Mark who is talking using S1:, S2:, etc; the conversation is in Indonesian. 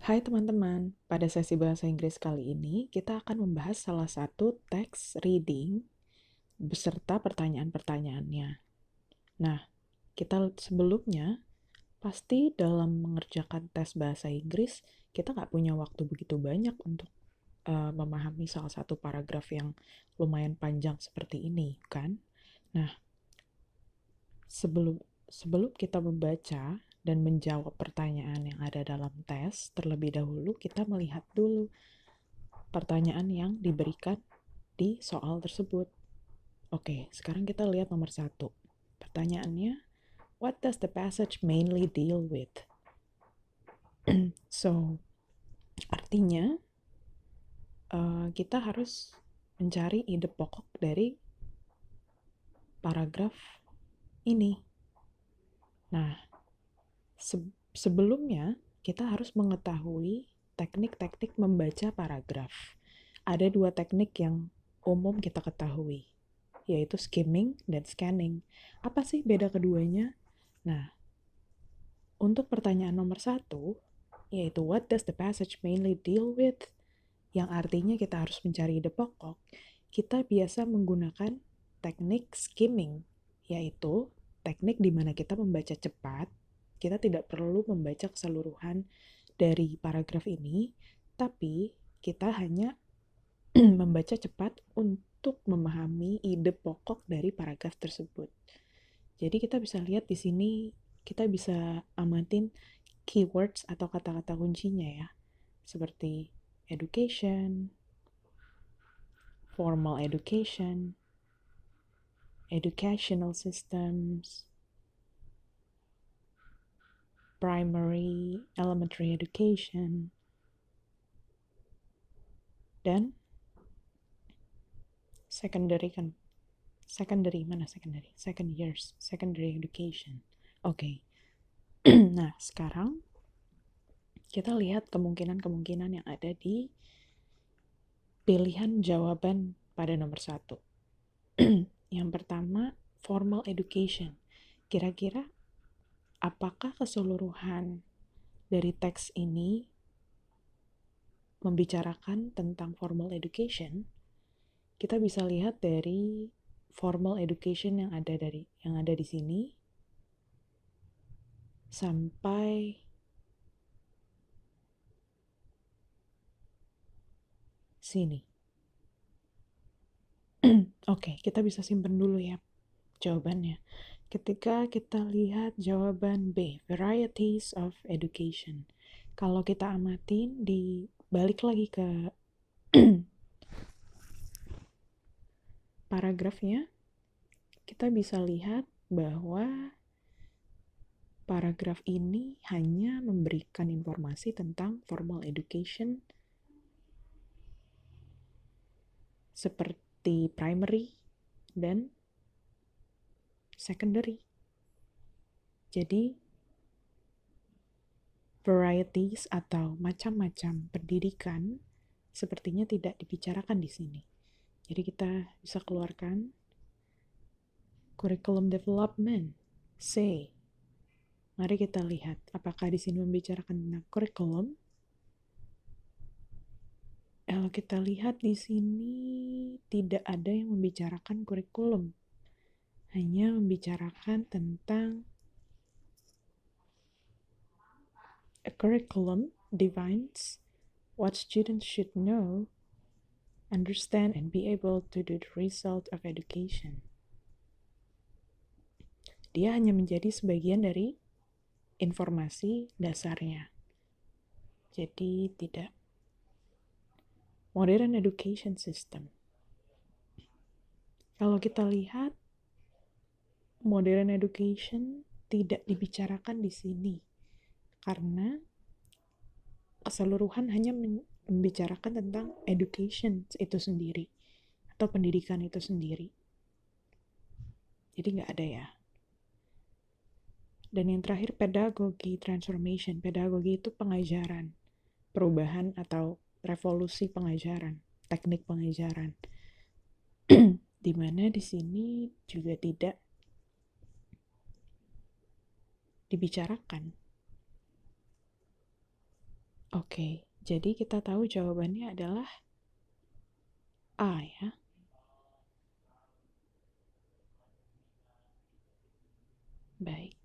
S1: Hai teman-teman, pada sesi bahasa Inggris kali ini kita akan membahas salah satu teks reading beserta pertanyaan-pertanyaannya. Nah, kita sebelumnya pasti dalam mengerjakan tes bahasa Inggris kita nggak punya waktu begitu banyak untuk memahami salah satu paragraf yang lumayan panjang seperti ini, kan? Nah, sebelum sebelum kita membaca dan menjawab pertanyaan yang ada dalam tes, terlebih dahulu kita melihat dulu pertanyaan yang diberikan di soal tersebut. Oke, sekarang kita lihat nomor 1. Pertanyaannya, what does the passage mainly deal with? So, artinya kita harus mencari ide pokok dari paragraf ini. Nah, sebelumnya kita harus mengetahui teknik-teknik membaca paragraf. Ada dua teknik yang umum kita ketahui, yaitu skimming dan scanning. Apa sih beda keduanya? Nah, untuk pertanyaan nomor 1, yaitu what does the passage mainly deal with? Yang artinya kita harus mencari ide pokok, kita biasa menggunakan teknik skimming, yaitu teknik di mana kita membaca cepat, kita tidak perlu membaca keseluruhan dari paragraf ini, tapi kita hanya membaca cepat untuk memahami ide pokok dari paragraf tersebut. Jadi kita bisa lihat di sini, kita bisa amatin keywords atau kata-kata kuncinya ya, seperti education, formal education, educational systems, primary, elementary education, dan secondary kan. Secondary, mana secondary? Second years, secondary education. Oke. Nah, sekarang kita lihat kemungkinan-kemungkinan yang ada di pilihan jawaban pada nomor 1. Yang pertama, formal education. Kira-kira apakah keseluruhan dari teks ini membicarakan tentang formal education? Kita bisa lihat dari formal education yang ada di sini sampai sini. Oke, kita bisa simpan dulu ya jawabannya. Ketika kita lihat jawaban B, varieties of education. Kalau kita amatin, balik lagi ke paragrafnya, kita bisa lihat bahwa paragraf ini hanya memberikan informasi tentang formal education seperti primary dan secondary. Jadi, varieties atau macam-macam pendidikan sepertinya tidak dibicarakan di sini. Jadi kita bisa keluarkan curriculum development. C. Mari kita lihat apakah di sini membicarakan tentang curriculum. Kalau kita lihat di sini tidak ada yang membicarakan kurikulum. Hanya membicarakan tentang a curriculum defines what students should know, understand, and be able to do the result of education. Dia hanya menjadi sebagian dari informasi dasarnya. Jadi tidak. Modern education system. Kalau kita lihat, modern education tidak dibicarakan di sini karena keseluruhan hanya membicarakan tentang education itu sendiri atau pendidikan itu sendiri. Jadi nggak ada ya. Dan yang terakhir, pedagogi transformation. Pedagogi itu pengajaran, perubahan atau revolusi pengajaran, teknik pengajaran. Di mana di sini juga tidak dibicarakan. Oke, jadi kita tahu jawabannya adalah A ya. Baik.